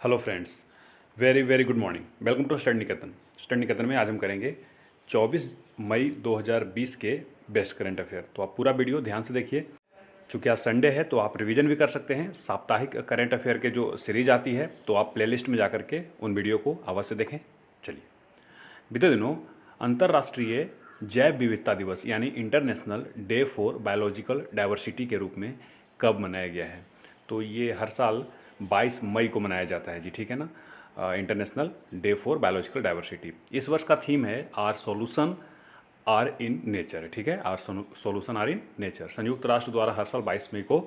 Hello friends, very very good morning. Welcome to study Niketan. Study Niketan में आज हम करेंगे 24 मई 2020 के बेस्ट करंट अफेयर। तो आप पूरा वीडियो ध्यान से देखिए। चूँकि आज संडे है तो आप रिवीजन भी कर सकते हैं। साप्ताहिक करंट अफेयर के जो सीरीज आती है तो आप प्लेलिस्ट में जा करके उन वीडियो को अवश्य देखें। चलिए, बीते दिनों अंतर्राष्ट्रीय जैव विविधता दिवस यानी international day for biological diversity के रूप में कब मनाया गया है? तो ये हर साल 22 मई को मनाया जाता है जी, ठीक है ना। International day for biological diversity. इस वर्ष का थीम है our solution are in nature, ठीक है, our solution are in nature. संयुक्त राष्ट्र द्वारा हर साल 22 मई को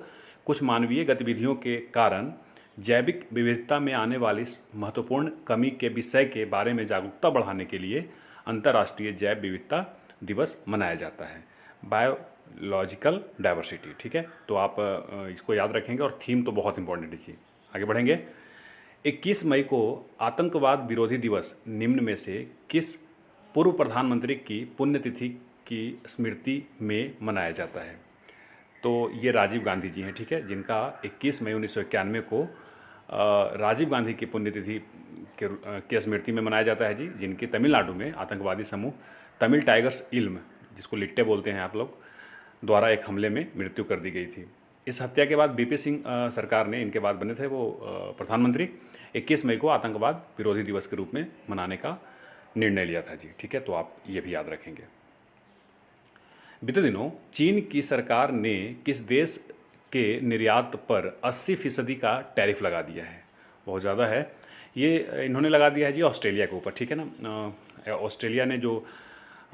कुछ मानवीय गतिविधियों के कारण जैविक विविधता में आने वाली महत्वपूर्ण कमी के विषय के बारे में जागरूकता बढ़ाने के लिए अंतर्राष्ट्रीय जैव विविधता दिवस मनाया जाता है, बायोलॉजिकल डाइवर्सिटी, ठीक है। तो आप इसको याद रखेंगे और थीम तो बहुत इंपॉर्टेंट है जी। आगे बढ़ेंगे। 21 मई को आतंकवाद विरोधी दिवस निम्न में से किस पूर्व प्रधानमंत्री की पुण्यतिथि की स्मृति में मनाया जाता है? तो ये राजीव गांधी जी हैं, ठीक है, जिनका 21 मई 1991 को राजीव गांधी की पुण्यतिथि के स्मृति में मनाया जाता है जी, जिनकी तमिलनाडु में आतंकवादी समूह तमिल टाइगर्स इल्म, जिसको लिट्टे बोलते हैं आप लोग, द्वारा एक हमले में मृत्यु कर दी गई थी। इस हत्या के बाद बीपी सिंह सरकार ने, इनके बाद बने थे वो प्रधानमंत्री, 21 मई को आतंकवाद विरोधी दिवस के रूप में मनाने का निर्णय लिया था जी, ठीक है। तो आप ये भी याद रखेंगे। बीते दिनों चीन की सरकार ने किस देश के निर्यात पर 80% का टैरिफ लगा दिया है? बहुत ज़्यादा है ये। इन्होंने लगा दिया है जी ऑस्ट्रेलिया के ऊपर, ठीक है ना। ऑस्ट्रेलिया ने जो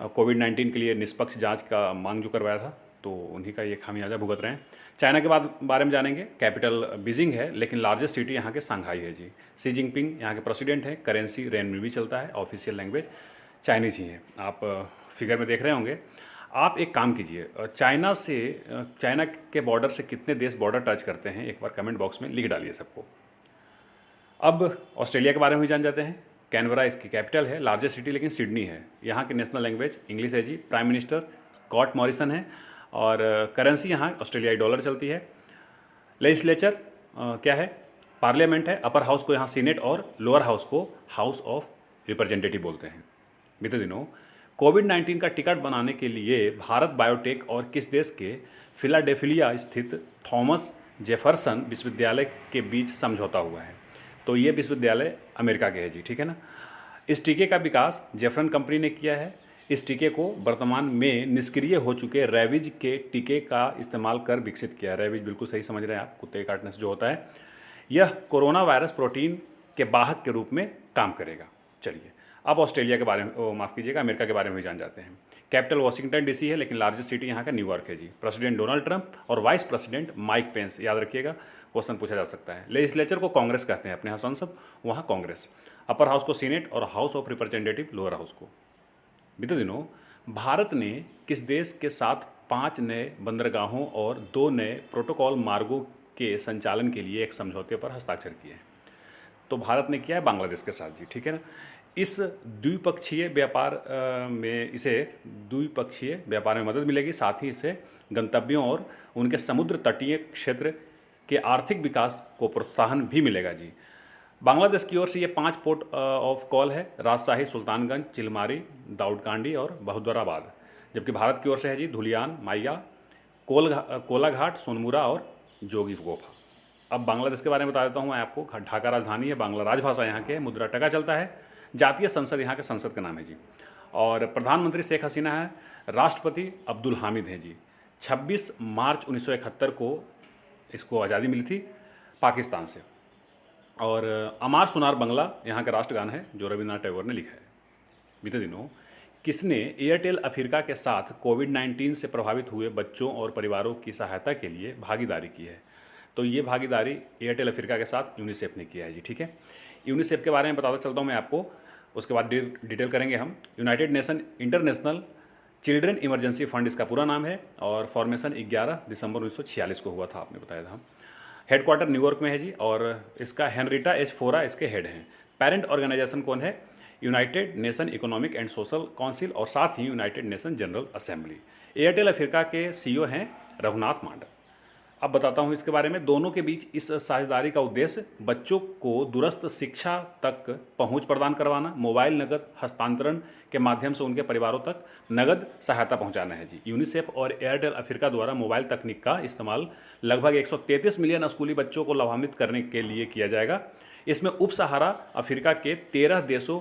कोविड-19 के लिए निष्पक्ष जांच का मांग जो करवाया था, तो उन्हीं का ये खामियाजा भुगत रहे हैं। चाइना के बारे में जानेंगे। कैपिटल बीजिंग है, लेकिन लार्जेस्ट सिटी यहाँ के सांघाई है जी। शी जिनपिंग यहाँ के प्रेसिडेंट हैं। करेंसी रेनमिनबी चलता है। ऑफिशियल लैंग्वेज चाइनीज ही है। आप फिगर में देख रहे होंगे। आप एक काम कीजिए, चाइना के बॉर्डर से कितने देश बॉर्डर टच करते हैं, एक बार कमेंट बॉक्स में लिख डालिए सबको। अब ऑस्ट्रेलिया के बारे में भी जान जाते हैं। कैनबरा इसकी कैपिटल है। लार्जेस्ट सिटी लेकिन सिडनी है। यहाँ की नेशनल लैंग्वेज इंग्लिश है जी। प्राइम मिनिस्टर स्कॉट मॉरिसन है और करेंसी यहाँ ऑस्ट्रेलियाई डॉलर चलती है। लेजिस्लेचर क्या है? पार्लियामेंट है। अपर हाउस को यहाँ सीनेट और लोअर हाउस को हाउस ऑफ रिप्रेजेंटेटिव बोलते हैं। बीते दिनों कोविड-19 का टिकट बनाने के लिए भारत बायोटेक और किस देश के फिलाडेल्फिया स्थित थॉमस जेफरसन विश्वविद्यालय के बीच समझौता हुआ है? तो ये विश्वविद्यालय अमेरिका के है जी, ठीक है ना। इस टीके का विकास जेफरन कंपनी ने किया है। इस टीके को वर्तमान में निष्क्रिय हो चुके रेबीज के टीके का इस्तेमाल कर विकसित किया है। रेबीज बिल्कुल सही समझ रहे हैं आप, कुत्ते काटने से जो होता है। यह कोरोना वायरस प्रोटीन के वाहक के रूप में काम करेगा। चलिए, अब ऑस्ट्रेलिया के बारे में, माफ़ कीजिएगा, अमेरिका के बारे में भी जान जाते हैं। कैपिटल वाशिंगटन डीसी है, लेकिन लार्जेस्ट सिटी यहाँ का न्यूयॉर्क है जी। प्रेसिडेंट डोनाल्ड ट्रंप और वाइस प्रेसिडेंट माइक पेंस, याद रखिएगा, क्वेश्चन पूछा जा सकता है। लेजिस्लेचर को कांग्रेस कहते हैं, अपने यहाँ संसद, वहाँ कांग्रेस। अपर हाउस को सीनेट और house of representative lower house को। बीते दिनों भारत ने किस देश के साथ 5 नए बंदरगाहों और 2 नए प्रोटोकॉल मार्गों के संचालन के लिए एक समझौते पर हस्ताक्षर किए हैं? तो भारत ने किया है बांग्लादेश के साथ जी, ठीक है ना। इस द्विपक्षीय व्यापार में मदद मिलेगी, साथ ही इससे गंतव्यों और उनके समुद्र तटीय क्षेत्र के आर्थिक विकास को प्रोत्साहन भी मिलेगा जी। बांग्लादेश की ओर से ये 5 पोर्ट ऑफ कॉल है: राजशाही, सुल्तानगंज, चिलमारी, दाऊदकांडी और बहुदराबाद। जबकि भारत की ओर से है जी धुलियान, माइया, कोलाघाट, सोनमुरा और जोगीघोपा। अब बांग्लादेश के बारे में बता देता हूँ मैं आपको। ढाका राजधानी है, बांग्ला राजभाषा यहाँ के, मुद्रा टका चलता है। जातीय संसद यहाँ के संसद का नाम है जी। और प्रधानमंत्री शेख हसीना है। राष्ट्रपति अब्दुल हामिद हैं जी। 26 मार्च 1971 को इसको आज़ादी मिली थी पाकिस्तान से। और अमार सुनार बंगला यहाँ का राष्ट्रगान है, जो रविन्द्रनाथ टैगोर ने लिखा है। बीते दिनों किसने एयरटेल अफ्रीका के साथ कोविड-19 से प्रभावित हुए बच्चों और परिवारों की सहायता के लिए भागीदारी की है? तो ये भागीदारी एयरटेल अफ्रीका के साथ यूनिसेफ ने किया है जी, ठीक है। यूनिसेफ के बारे में बताता चलता हूँ मैं आपको, उसके बाद डिटेल करेंगे हम। United nation international children emergency fund इसका पूरा नाम है और फॉर्मेशन 11 दिसंबर 1946 को हुआ था, आपने बताया था। हेडक्वार्टर न्यूयॉर्क में है जी और इसका हेनरिटा एच फोरा इसके हेड हैं। पेरेंट ऑर्गेनाइजेशन कौन है? United Nation Economic and Social Council और साथ ही United Nation General Assembly. Airtel Africa के सीईओ हैं रघुनाथ मांडल। अब बताता हूँ इसके बारे में। दोनों के बीच इस साझेदारी का उद्देश्य बच्चों को दूरस्थ शिक्षा तक पहुंच प्रदान करवाना, मोबाइल नकद हस्तांतरण के माध्यम से उनके परिवारों तक नगद सहायता पहुंचाना है जी। यूनिसेफ और एयरटेल अफ्रीका द्वारा मोबाइल तकनीक का इस्तेमाल लगभग 133 मिलियन स्कूली बच्चों को लाभान्वित करने के लिए किया जाएगा। इसमें उप सहारा अफ्रीका के 13 देशों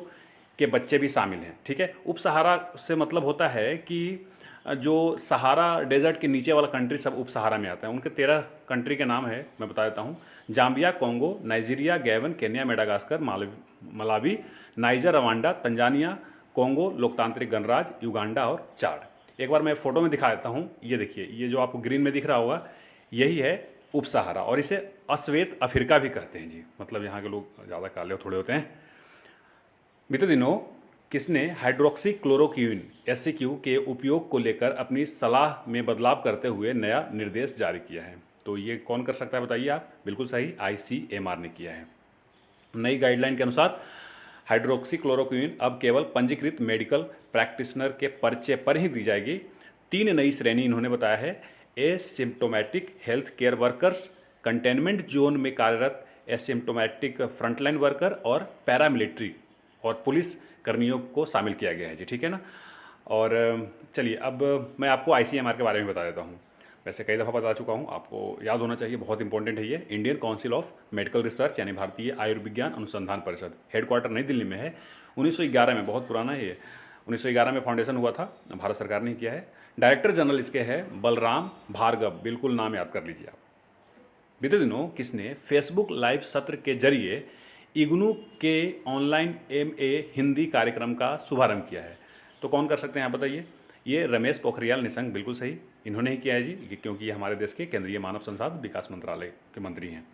के बच्चे भी शामिल हैं, ठीक है। उप सहारा से मतलब होता है कि जो सहारा डेजर्ट के नीचे वाला कंट्री सब उप सहारा में आता है। उनके 13 कंट्री के नाम है, मैं बता देता हूँ। Zambia, Congo, Nigeria, Gabon, Kenya, Madagascar, Malawi, niger, Rwanda, Tanzania, Congo, लोकतांत्रिक गणराज्य, युगांडा और चाड। एक बार मैं फ़ोटो में दिखा देता हूँ। ये देखिए, ये जो आपको ग्रीन में दिख रहा होगा यही है उप सहारा, और इसे अश्वेत अफ्रीका भी कहते हैं जी। मतलब यहाँ के लोग ज़्यादा काले थोड़े होते हैं। बीते दिनों किसने हाइड्रोक्सी क्लोरोक्विन SCQ के उपयोग को लेकर अपनी सलाह में बदलाव करते हुए नया निर्देश जारी किया है? तो ये कौन कर सकता है बताइए आप? बिल्कुल सही, ICMR ने किया है। नई गाइडलाइन के अनुसार हाइड्रोक्सी क्लोरोक्विन अब केवल पंजीकृत मेडिकल प्रैक्टिशनर के पर्चे पर ही दी जाएगी। 3 नई श्रेणी इन्होंने बताया है: asymptomatic health care workers, containment zone में कार्यरत एसिम्प्टोमेटिक फ्रंटलाइन वर्कर और पैरामिलिट्री और पुलिस कर्मियों को शामिल किया गया है जी, ठीक है ना। और चलिए अब मैं आपको ICMR के बारे में बता देता हूँ। वैसे कई दफ़ा बता चुका हूँ, आपको याद होना चाहिए, बहुत इंपॉर्टेंट है ये। Indian council of medical research यानी भारतीय आयुर्विज्ञान अनुसंधान परिषद, हेडक्वार्टर नई दिल्ली में है। 1911 में, बहुत पुराना है ये, 1911 में फाउंडेशन हुआ था, भारत सरकार ने किया है। डायरेक्टर जनरल इसके है बलराम भार्गव, बिल्कुल नाम याद कर लीजिए आप। बीते दिनों किसने फेसबुक लाइव सत्र के जरिए इग्नू के ऑनलाइन MA हिंदी कार्यक्रम का शुभारंभ किया है? तो कौन कर सकते हैं आप बताइए? ये रमेश पोखरियाल निशंक, बिल्कुल सही, इन्होंने ही किया है जी, क्योंकि ये हमारे देश के केंद्रीय मानव संसाधन विकास मंत्रालय के मंत्री हैं।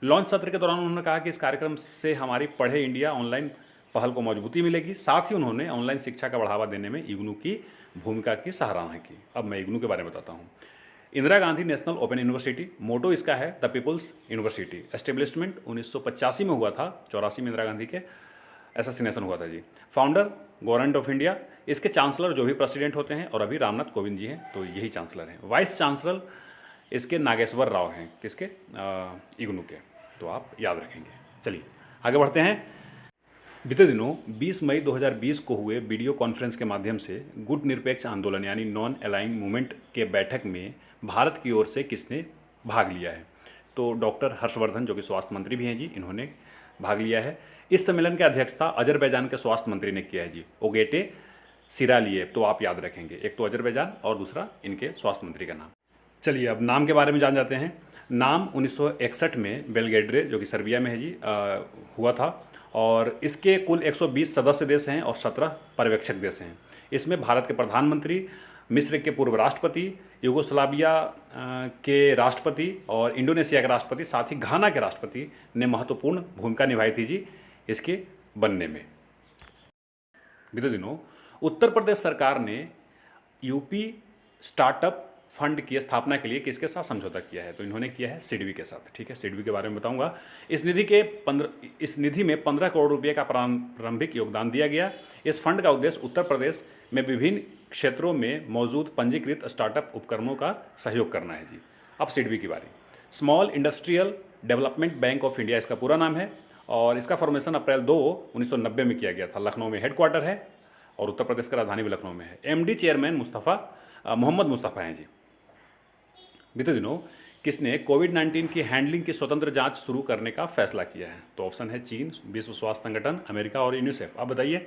लॉन्च सत्र के दौरान उन्होंने कहा कि इस कार्यक्रम से हमारी पढ़े इंडिया ऑनलाइन पहल को मजबूती मिलेगी। साथ ही उन्होंने ऑनलाइन शिक्षा का बढ़ावा देने में इग्नू की भूमिका की सराहना की। अब मैं इग्नू के बारे में बताता हूँ। Indira Gandhi National Open University, motto इसका है द पीपल्स यूनिवर्सिटी। एस्टेब्लिशमेंट 1985 में हुआ था, 84 में इंदिरा गांधी के एसेसिनेशन हुआ था जी। फाउंडर गवर्नमेंट ऑफ इंडिया, इसके चांसलर जो भी प्रेसिडेंट होते हैं, और अभी रामनाथ कोविंद जी हैं, तो यही चांसलर हैं। वाइस चांसलर इसके नागेश्वर राव हैं, किसके? इग्नू के, तो आप याद रखेंगे। चलिए आगे बढ़ते हैं। बीते दिनों 20 मई 2020 को हुए वीडियो कॉन्फ्रेंस के माध्यम से गुट निरपेक्ष आंदोलन यानी नॉन अलाइन मूवमेंट के बैठक में भारत की ओर से किसने भाग लिया है? तो डॉक्टर हर्षवर्धन, जो कि स्वास्थ्य मंत्री भी हैं जी, इन्होंने भाग लिया है। इस सम्मेलन की अध्यक्षता अजरबैजान के स्वास्थ्य मंत्री ने किया है जी, ओगेटे सिरालिएव, तो आप याद रखेंगे, एक तो अजरबैजान और दूसरा इनके स्वास्थ्य मंत्री का नाम। चलिए अब नाम के बारे में जान जाते हैं। नाम 1961 में बेलग्रेड, जो कि सर्बिया में है जी, हुआ था, और इसके कुल 120 सदस्य देश हैं और 17 पर्यवेक्षक देश हैं। इसमें भारत के प्रधानमंत्री, मिस्र के पूर्व राष्ट्रपति, यूगोस्लाविया के राष्ट्रपति और इंडोनेशिया के राष्ट्रपति, साथ ही घाना के राष्ट्रपति ने महत्वपूर्ण भूमिका निभाई थी जी इसके बनने में। बीते दिनों उत्तर प्रदेश सरकार ने UP स्टार्टअप फंड की स्थापना के लिए किसके साथ समझौता किया है? तो इन्होंने किया है सिडबी के साथ, ठीक है। सिडबी के बारे में बताऊंगा। इस निधि में 15 करोड़ रुपये का प्रारंभिक योगदान दिया गया। इस फंड का उद्देश्य उत्तर प्रदेश में विभिन्न क्षेत्रों में मौजूद पंजीकृत स्टार्टअप उपक्रमों का सहयोग करना है जी। अब सिडबी की बारी। Small industrial development bank of India इसका पूरा नाम है, और इसका फॉर्मेशन अप्रैल 2, 1990 में किया गया था। लखनऊ में हेडक्वार्टर है और उत्तर प्रदेश का राजधानी भी लखनऊ में है। MD चेयरमैन मोहम्मद मुस्तफ़ा हैं जी। बीते दिनों किसने कोविड-19 की हैंडलिंग की स्वतंत्र जांच शुरू करने का फैसला किया है? तो ऑप्शन है चीन, विश्व स्वास्थ्य संगठन, अमेरिका और यूनिसेफ। आप बताइए।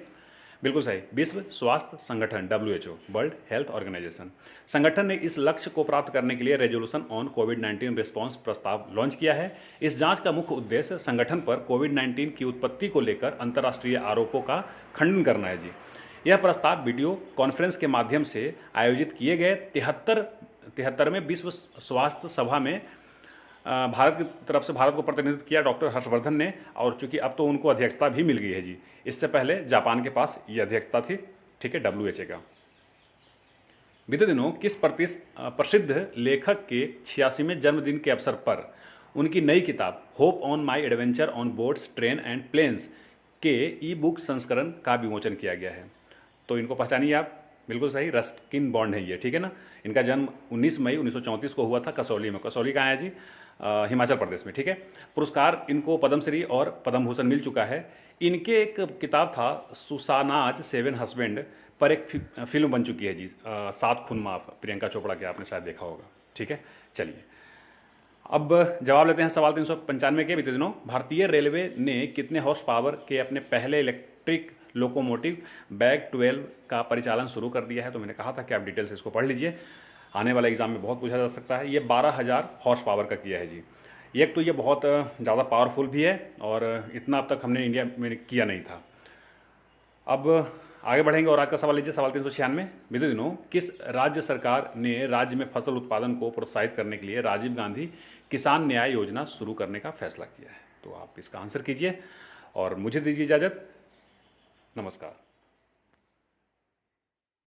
बिल्कुल सही, विश्व स्वास्थ्य संगठन, WHO, वर्ल्ड हेल्थ ऑर्गेनाइजेशन। संगठन ने इस लक्ष्य को प्राप्त करने के लिए रेजोल्यूशन ऑन कोविड-19 रिस्पॉन्स प्रस्ताव लॉन्च किया है। इस जांच का मुख्य उद्देश्य संगठन पर कोविड-19 की उत्पत्ति को लेकर अंतर्राष्ट्रीय आरोपों का खंडन करना है जी। यह प्रस्ताव वीडियो कॉन्फ्रेंस के माध्यम से आयोजित किए गए 73वें विश्व स्वास्थ्य सभा में भारत की तरफ से भारत को प्रतिनिधित्व किया डॉक्टर हर्षवर्धन ने, और चूंकि अब तो उनको अध्यक्षता भी मिल गई है जी। इससे पहले जापान के पास ये अध्यक्षता थी, ठीक है, WHO का। बीते दिनों किस प्रसिद्ध लेखक के 86वें जन्मदिन के अवसर पर उनकी नई किताब hop on my adventure on boats, train and planes के ई-बुक संस्करण का विमोचन किया गया है? तो इनको पहचानिए आप। बिल्कुल सही, रस्किन बॉन्ड है ये, ठीक है ना। इनका जन्म 19 मई 1934 को हुआ था कसौली में। कसौली कहाँ है जी? हिमाचल प्रदेश में, ठीक है। पुरस्कार इनको पद्मश्री और पद्म भूषण मिल चुका है। इनके एक किताब था सुसानाज सेवन हस्बैंड पर एक फिल्म बन चुकी है जी, सात खून माफ, प्रियंका चोपड़ा के, आपने शायद देखा होगा, ठीक है। चलिए अब जवाब लेते हैं सवाल 395 के। बीते दिनों भारतीय रेलवे ने कितने हॉर्स पावर के अपने पहले इलेक्ट्रिक लोकोमोटिव बैग 12 का परिचालन शुरू कर दिया है? तो मैंने कहा था कि आप डिटेल से इसको पढ़ लीजिए, आने वाले एग्जाम में बहुत पूछा जा सकता है। ये 12,000 हॉर्स पावर का किया है जी। एक तो ये बहुत ज़्यादा पावरफुल भी है और इतना अब तक हमने इंडिया में किया नहीं था। अब आगे बढ़ेंगे और आज का सवाल लीजिए, सवाल 396। बीते दिनों किस राज्य सरकार ने राज्य में फसल उत्पादन को प्रोत्साहित करने के लिए राजीव गांधी किसान न्याय योजना शुरू करने का फैसला किया है? तो आप इसका आंसर कीजिए और मुझे दीजिए इजाज़त। नमस्कार।